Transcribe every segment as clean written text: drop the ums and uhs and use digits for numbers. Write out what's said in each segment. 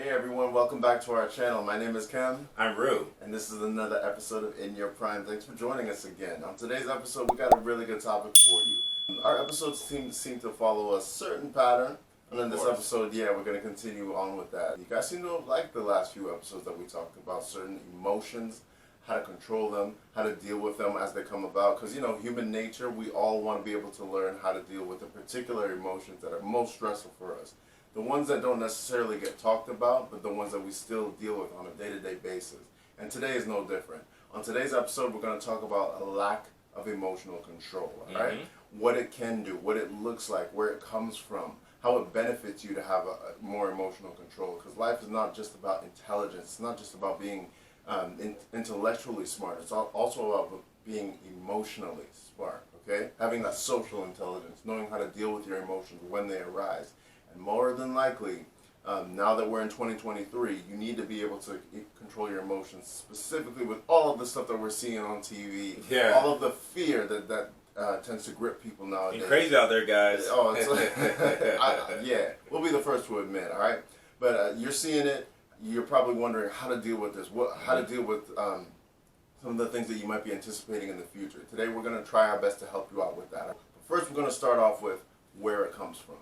Hey everyone, welcome back to our channel. My name is Kem. I'm Rue. And this is another episode of In Your Prime. Thanks for joining us again. On today's episode, we got a really good topic for you. Our episodes seem to follow a certain pattern. And in this episode, we're going to continue on with that. You guys seem to have liked the last few episodes that we talked about certain emotions, how to control them, how to deal with them as they come about. Because, you know, human nature, we all want to be able to learn how to deal with the particular emotions that are most stressful for us. The ones that don't necessarily get talked about, but the ones that we still deal with on a day-to-day basis. And today is no different. On today's episode, we're going to talk about a lack of emotional control, all right? What it can do, what it looks like, where it comes from, how it benefits you to have a more emotional control. Because life is not just about intelligence. It's not just about being intellectually smart. It's also about being emotionally smart, okay? Having that social intelligence, knowing how to deal with your emotions when they arise. And more than likely, now that we're in 2023, you need to be able to control your emotions, specifically with all of the stuff that we're seeing on TV, all of the fear that tends to grip people nowadays. You're crazy out there, guys. Oh, it's like, we'll be the first to admit, all right? But you're seeing it. You're probably wondering how to deal with this, how to deal with some of the things that you might be anticipating in the future. Today, we're going to try our best to help you out with that. But first, we're going to start off with where it comes from.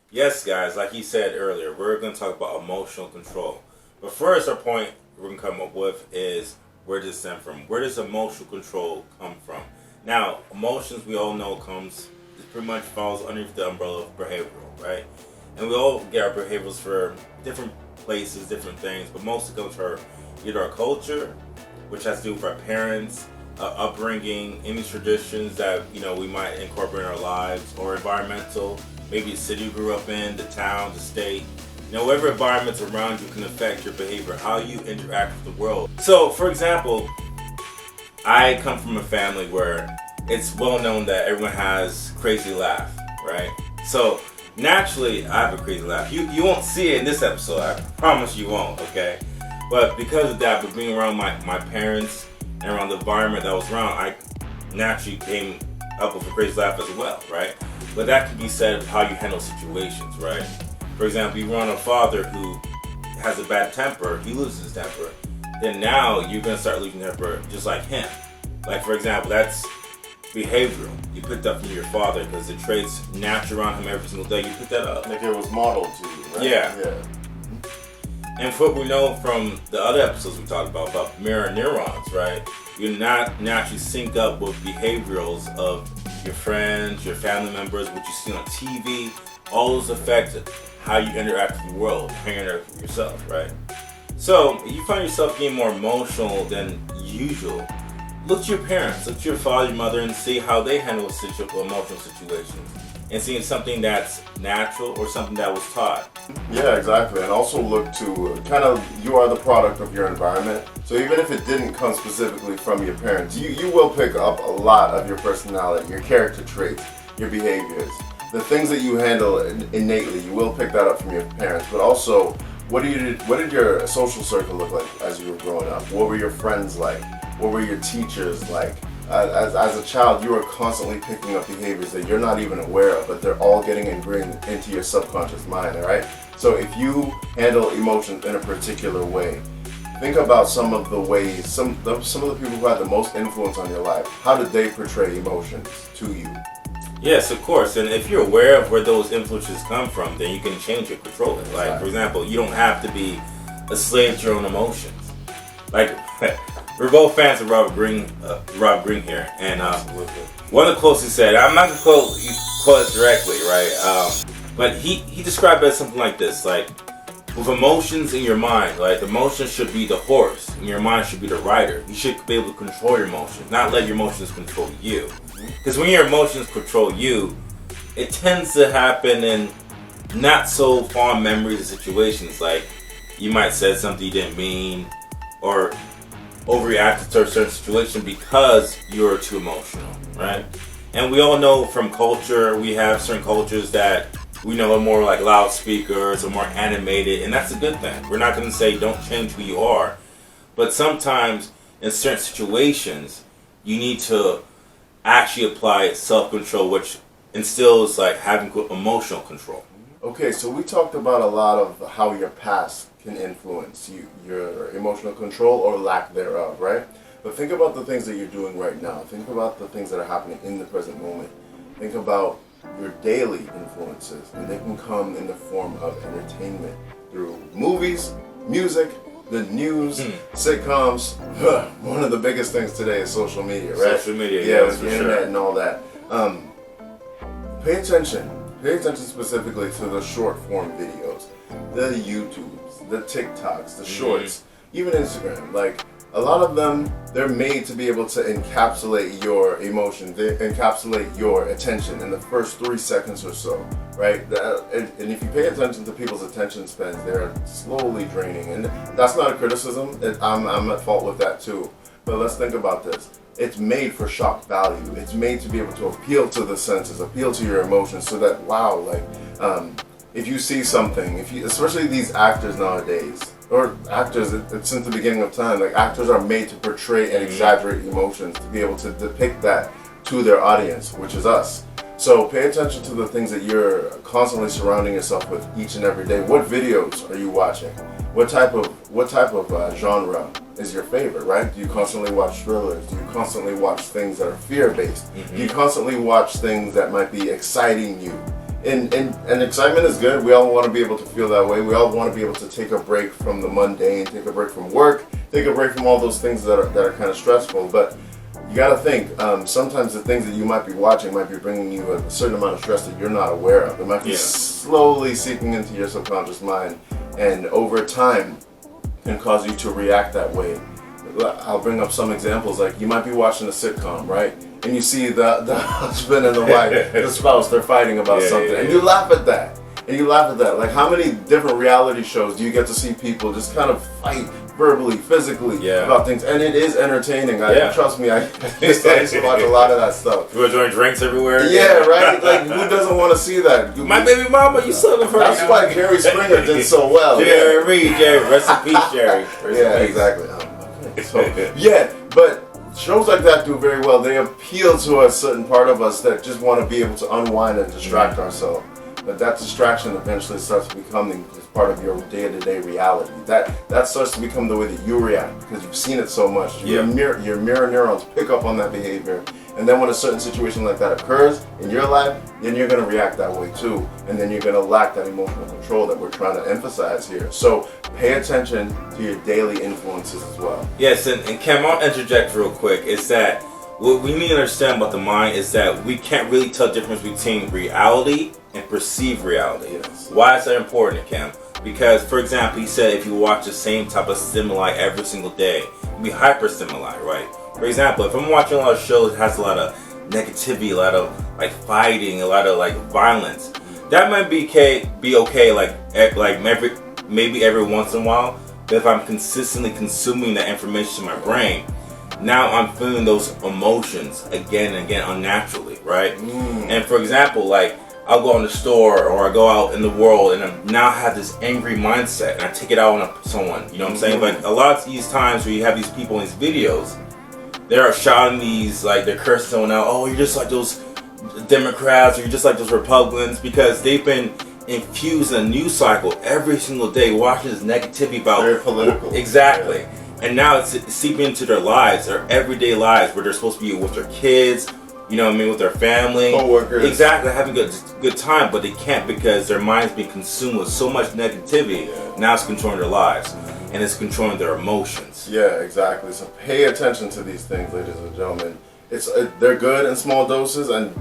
Yes, guys, like he said earlier, we're going to talk about emotional control. But first, our point we're going to come up with is, where does it stem from? Where does emotional control come from? Now, emotions, we all know, it pretty much falls underneath the umbrella of behavioral, right? And we all get our behaviors for different places, different things, but mostly comes from either our culture, which has to do with our parents, upbringing, any traditions that, you know, we might incorporate in our lives, or environmental. Maybe the city you grew up in, the town, the state. You know, whatever environments around you can affect your behavior, how you interact with the world. So, for example, I come from a family where it's well known that everyone has crazy laugh, right? So, naturally, I have a crazy laugh. You won't see it in this episode, I promise you won't, okay? But because of that, but being around my parents and around the environment that I was around, I naturally came up with a crazy laugh as well, right? But that can be said of how you handle situations, right? For example, you run a father who has a bad temper, he loses his temper, then now you're going to start losing temper just like him. Like, for example, that's behavioral. You picked up from your father because the traits natural around him every single day, you picked that up. Like it was modeled to you, right? Yeah. And for what we know from the other episodes we talked about mirror neurons, right? You're not naturally sync up with behaviorals of your friends, your family members, what you see on TV. All those affect how you interact with the world, how you interact with yourself, right? So, if you find yourself getting more emotional than usual, look to your parents, look to your father, your mother, and see how they handle emotional situations. And see if something that's natural or something that was taught. Yeah, exactly. And also look to you are the product of your environment. So even if it didn't come specifically from your parents, you will pick up a lot of your personality, your character traits, your behaviors. The things that you handle innately, you will pick that up from your parents. But also, what did your social circle look like as you were growing up? What were your friends like? What were your teachers like? As a child, you are constantly picking up behaviors that you're not even aware of, but they're all getting ingrained into your subconscious mind, all right? So if you handle emotions in a particular way, think about some of the ways, some of the people who had the most influence on your life. How did they portray emotions to you? Yes, of course. And if you're aware of where those influences come from, then you can change it, control it. Like, for example, you don't have to be a slave to your own emotions. Like, we're both fans of Rob Green here, and one of the quotes he said, I'm not going to quote it directly, right? But he described it as something like this, like, with emotions in your mind, like, the emotions should be the horse, and your mind should be the rider. You should be able to control your emotions, not let your emotions control you. Because when your emotions control you, it tends to happen in not so fond memories of situations, like, you might said something you didn't mean, or overreacted to a certain situation because you're too emotional, right? And we all know from culture, we have certain cultures that we know are more like loudspeakers or more animated, and that's a good thing. We're not going to say don't change who you are, but sometimes in certain situations, you need to actually apply self-control, which instills like having emotional control. Okay, so we talked about a lot of how your past can influence your emotional control or lack thereof, right? But think about the things that you're doing right now. Think about the things that are happening in the present moment. Think about your daily influences, and they can come in the form of entertainment through movies, music, the news, sitcoms. One of the biggest things today is social media, right? Social media, yeah, that's with the for internet sure. and all that. Pay attention. Pay attention specifically to the short form videos, the YouTubes, the TikToks, the shorts, even Instagram. Like, a lot of them, they're made to be able to encapsulate your emotion, they encapsulate your attention in the first 3 seconds or so, right? And if you pay attention to people's attention spans, they're slowly draining. And that's not a criticism. I'm at fault with that too. But let's think about this. It's made for shock value. It's made to be able to appeal to the senses, appeal to your emotions, so that, wow, like, if you see something, especially these actors nowadays, or actors, it's since the beginning of time, like, actors are made to portray and exaggerate emotions to be able to depict that to their audience, which is us. So pay attention to the things that you're constantly surrounding yourself with each and every day. What videos are you watching? What type of genre is your favorite, right? Do you constantly watch thrillers? Do you constantly watch things that are fear-based? Do you constantly watch things that might be exciting you? And excitement is good. We all want to be able to feel that way. We all want to be able to take a break from the mundane, take a break from work, take a break from all those things that are kind of stressful. But you got to think, sometimes the things that you might be watching might be bringing you a certain amount of stress that you're not aware of. It might be slowly seeping into your subconscious mind, and over time can cause you to react that way. I'll bring up some examples. Like, you might be watching a sitcom, right? And you see the husband and the wife, the spouse, they're fighting about something. And you laugh at that. Like, how many different reality shows do you get to see people just kind of fight verbally, physically about things? And it is entertaining. Trust me, I used to watch a lot of that stuff. You were enjoying drinks everywhere? Yeah, right? Like, who doesn't want to see that? My baby mama, you still haven't heard. That's why Jerry Springer did so well. Jerry, rest in peace, Jerry. Exactly. So, but shows like that do very well. They appeal to a certain part of us that just want to be able to unwind and distract ourselves. But that distraction eventually starts becoming just part of your day-to-day reality. That starts to become the way that you react because you've seen it so much. Your mirror neurons pick up on that behavior. And then when a certain situation like that occurs in your life, then you're going to react that way too. And then you're going to lack that emotional control that we're trying to emphasize here. So pay attention to your daily influences as well. Yes, and Cam, I'll interject real quick. Is that what we need to understand about the mind is that we can't really tell the difference between reality and perceived reality. Yes. Why is that important, Cam? Because, for example, he said if you watch the same type of stimuli every single day, you'll be hyper stimuli, right? For example, if I'm watching a lot of shows that has a lot of negativity, a lot of like fighting, a lot of like violence, that might be okay like maybe every once in a while. But if I'm consistently consuming that information in my brain, now I'm feeling those emotions again and again unnaturally, right? And for example, like I'll go in the store or I go out in the world and I now have this angry mindset and I take it out on someone. You know what I'm saying? But a lot of these times where you have these people in these videos, they're shouting these, like they're cursing someone out. Oh, you're just like those Democrats or you're just like those Republicans, because they've been infused in a news cycle every single day watching this negativity about very political. Exactly. And now it's seeping into their lives, their everyday lives, where they're supposed to be with their kids, you know what I mean, with their family, co-workers. Exactly, having a good time, but they can't because their mind's being consumed with so much negativity. Now it's controlling their lives, and it's controlling their emotions. Yeah, exactly. So pay attention to these things, ladies and gentlemen. They're good in small doses, and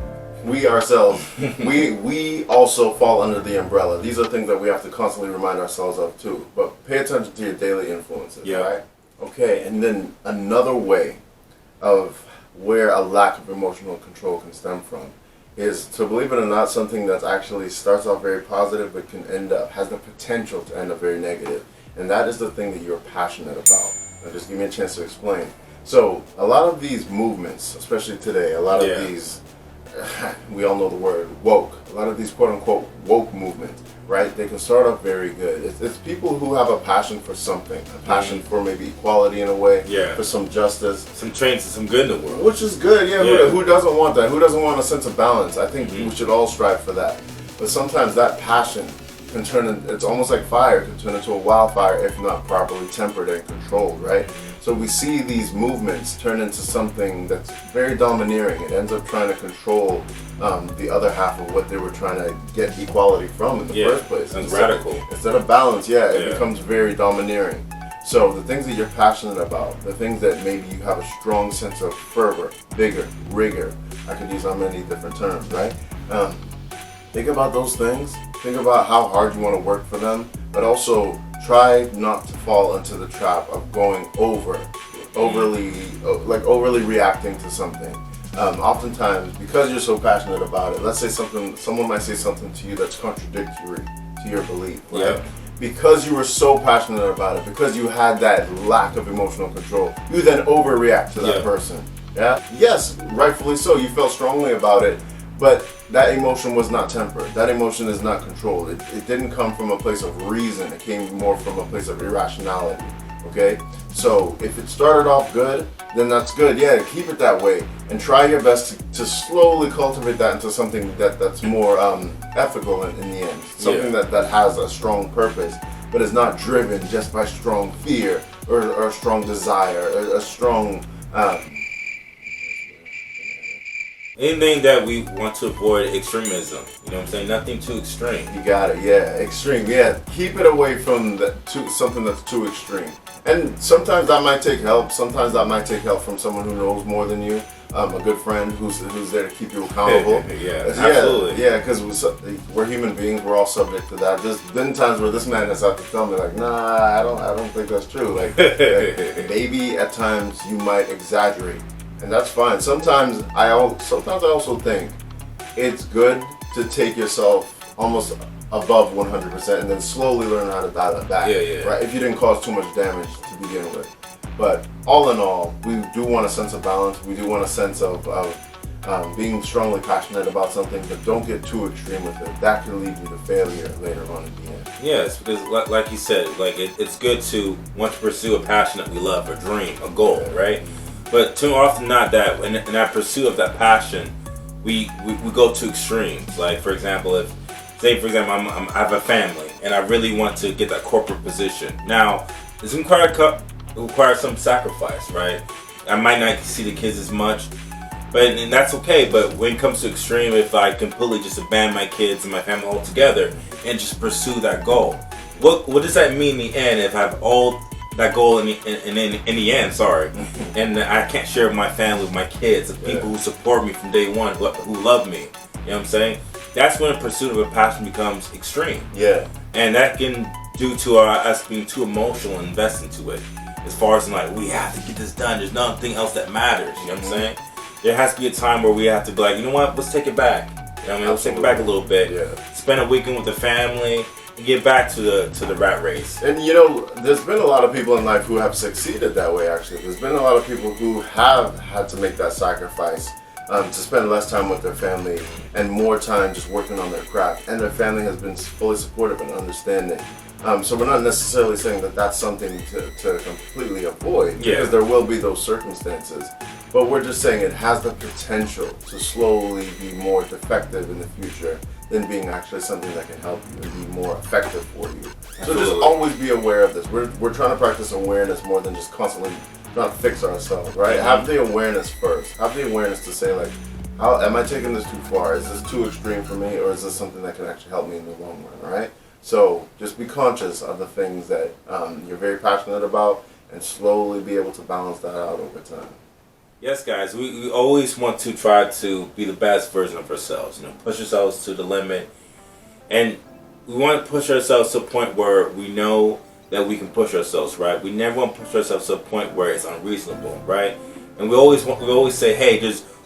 we ourselves, we also fall under the umbrella. These are things that we have to constantly remind ourselves of too. But pay attention to your daily influences, right? Okay, and then another way of where a lack of emotional control can stem from is, to believe it or not, something that actually starts off very positive but has the potential to end up very negative. And that is the thing that you're passionate about. Now just give me a chance to explain. So a lot of these movements, especially today, a lot of these, we all know the word woke, a lot of these quote-unquote woke movements, right? They can start off very good. It's people who have a passion for something, a passion for maybe equality in a way, for some justice. Some change, some good in the world. Which is good, Who doesn't want that? Who doesn't want a sense of balance? I think we should all strive for that. But sometimes that passion can it's almost like fire, can turn into a wildfire if not properly tempered and controlled, right? So we see these movements turn into something that's very domineering. It ends up trying to control the other half of what they were trying to get equality from in the first place. It's radical. Instead of balance, it becomes very domineering. So the things that you're passionate about, the things that maybe you have a strong sense of fervor, vigor, rigor, I could use on many different terms, right? Think about those things. Think about how hard you want to work for them, but also try not to fall into the trap of going overly reacting to something. Oftentimes, because you're so passionate about it, let's say someone might say something to you that's contradictory to your belief, right? Yeah. Because you were so passionate about it, because you had that lack of emotional control, you then overreact to that person. Yeah. Yes, rightfully so. You felt strongly about it, but that emotion was not tempered. That emotion is not controlled. It didn't come from a place of reason. It came more from a place of irrationality. Okay? So if it started off good, then that's good. Yeah, keep it that way. And try your best to slowly cultivate that into something that's more ethical in the end. Something that has a strong purpose, but is not driven just by strong fear or a strong desire, or a strong... Anything that we want to avoid extremism. You know what I'm saying? Nothing too extreme. You got it, yeah. Extreme, yeah. Keep it away from something that's too extreme. And sometimes that might take help. Sometimes that might take help from someone who knows more than you. A good friend who's there to keep you accountable. Absolutely. Yeah, because we're human beings. We're all subject to that. There's been times where this man has had to tell me, like, nah, I don't think that's true. Like maybe at times you might exaggerate. And that's fine. Sometimes I also think it's good to take yourself almost above 100% and then slowly learn how to dial it back. Right? If you didn't cause too much damage to begin with. But all in all, we do want a sense of balance. We do want a sense of being strongly passionate about something, but don't get too extreme with it. That can lead you to failure later on in the end. Yes, because like you said, like it's good to want to pursue a passion that we love, a dream, a goal, right? But too often not that in that pursuit of that passion, we go to extremes. Like for example, I have a family and I really want to get that corporate position. Now, it's require some sacrifice, right? I might not see the kids as much, and that's okay. But when it comes to extreme, if I completely just abandon my kids and my family altogether and just pursue that goal, what does that mean in the end if I have all that goal in the end, and I can't share with my family, with my kids, the people who support me from day one, who love me. You know what I'm saying? That's when the pursuit of a passion becomes extreme. Yeah. And that can due to us being too emotional and invest into it. As far as like, we have to get this done. There's nothing else that matters. You know what I'm saying? There has to be a time where we have to be like, you know what? Let's take it back. You know what I mean? Let's take it back a little bit. Yeah. Spend a weekend with the family. Get back to the rat race. And you know, there's been a lot of people in life who have succeeded that way. Actually, there's been a lot of people who have had to make that sacrifice to spend less time with their family and more time just working on their craft. And their family has been fully supportive and understanding. So we're not necessarily saying that that's something to completely avoid, because there will be those circumstances. But we're just saying it has the potential to slowly be more effective in the future than being actually something that can help you and be more effective for you. So just always be aware of this. We're trying to practice awareness more than just constantly trying to fix ourselves, right? Have the awareness first. Have the awareness to say, like, how am I taking this too far? Is this too extreme for me, or is this something that can actually help me in the long run, right? So just be conscious of the things that you're very passionate about and slowly be able to balance that out over time. Yes, guys, we always want to try to be the best version of ourselves. You know, push ourselves to the limit, and we want to push ourselves to a point where we know that we can push ourselves. Right? We never want to push ourselves to a point where it's unreasonable. Right? And we always say, hey,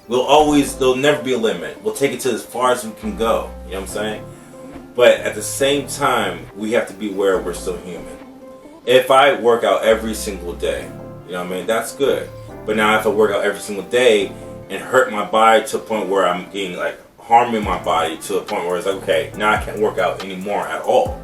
there'll never be a limit. We'll take it to as far as we can go. You know what I'm saying? But at the same time, we have to be aware we're still human. If I work out every single day, you know what I mean, that's good. But now if I work out every single day and hurt my body to a point where I'm getting harming my body to a point where it's like, okay, now I can't work out anymore at all.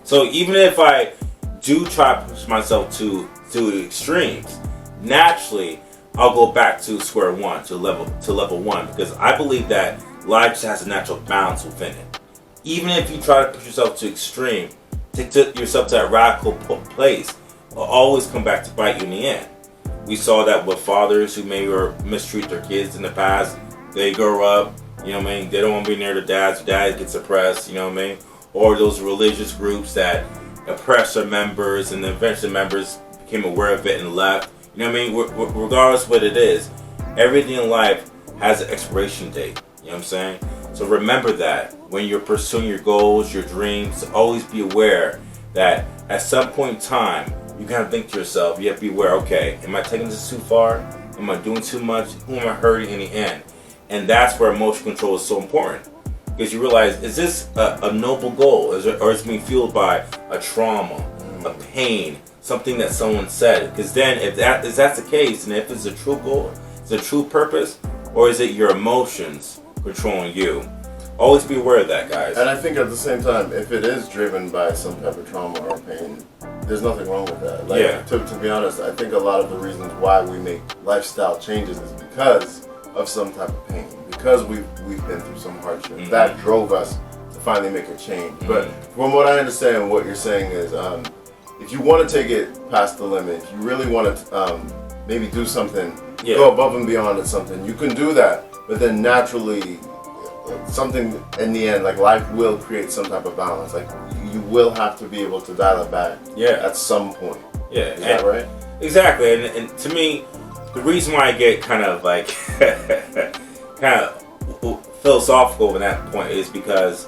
So even if I do try to push myself to the extremes, naturally I'll go back to square one, to level one, because I believe that life just has a natural balance within it. even if you try to push yourself to extreme, take yourself to that radical place, will always come back to bite you in the end. We saw that with fathers who maybe mistreat their kids in the past. They grow up, you know what I mean, they don't want to be near their dads, dad gets oppressed, you know what I mean? Or those religious groups that oppress their members and then eventually members became aware of it and left. You know what I mean? Regardless of what it is, everything in life has an expiration date. You know what I'm saying? So remember that when you're pursuing your goals, your dreams, always be aware that at some point in time, you gotta think to yourself, you have to be aware, okay, am I taking this too far? Am I doing too much? Who am I hurting in the end? And that's where emotional control is so important. Because you realize, is this a noble goal? Or is it being fueled by a trauma, a pain, something that someone said? Because then if that's the case, and if it's a true goal, it's a true purpose, or is it your emotions controlling you? Always be aware of that, guys. And I think at the same time, if it is driven by some type of trauma or pain, there's nothing wrong with that. Like, yeah. To be honest, I think a lot of the reasons why we make lifestyle changes is because of some type of pain, because we've been through some hardship. Mm-hmm. That drove us to finally make a change. Mm-hmm. But from what I understand, what you're saying is, if you want to take it past the limit, if you really want to maybe do something, go above and beyond at something, you can do that. But then naturally, something in the end, like life will create some type of balance. Like you will have to be able to dial it back at some point. Yeah. Is that right? Exactly. And to me, the reason why I get kind of like philosophical at that point is because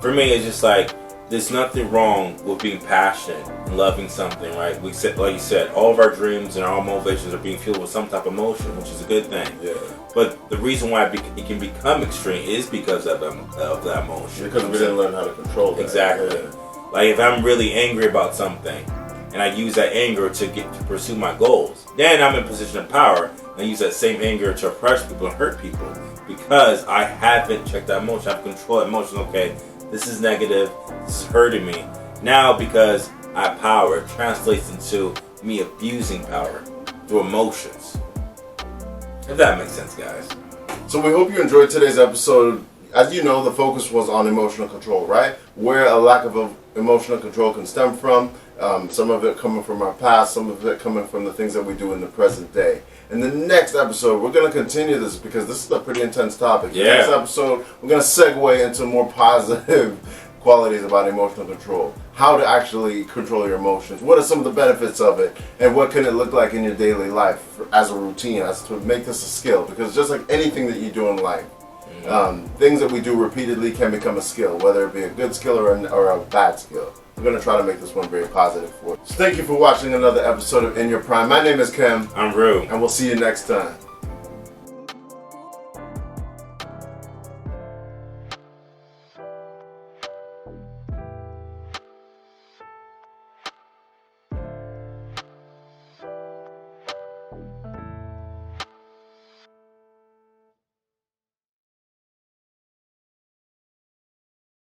for me it's just like there's nothing wrong with being passionate and loving something, right? We said, like you said, all of our dreams and our motivations are being fueled with some type of emotion, which is a good thing. Yeah. But the reason why it can become extreme is because of that emotion. Because we didn't learn how to control that. Exactly. Yeah. Like if I'm really angry about something, and I use that anger to pursue my goals, then I'm in a position of power. And I use that same anger to oppress people and hurt people because I haven't checked that emotion. I've controlled that emotion. Okay, this is negative. This is hurting me. Now, because I have power, it translates into me abusing power through emotions. If that makes sense, guys. So we hope you enjoyed today's episode. As you know, the focus was on emotional control, right? Where a lack of emotional control can stem from. Some of it coming from our past, some of it coming from the things that we do in the present day. In the next episode, we're going to continue this because this is a pretty intense topic. Yeah. The next episode, we're going to segue into more positive qualities about emotional control. How to actually control your emotions. What are some of the benefits of it? And what can it look like in your daily life as a routine, as to make this a skill? Because just like anything that you do in life, things that we do repeatedly can become a skill, whether it be a good skill or a bad skill. We're going to try to make this one very positive for you. So thank you for watching another episode of In Your Prime. My name is Kim. I'm Rue. And we'll see you next time.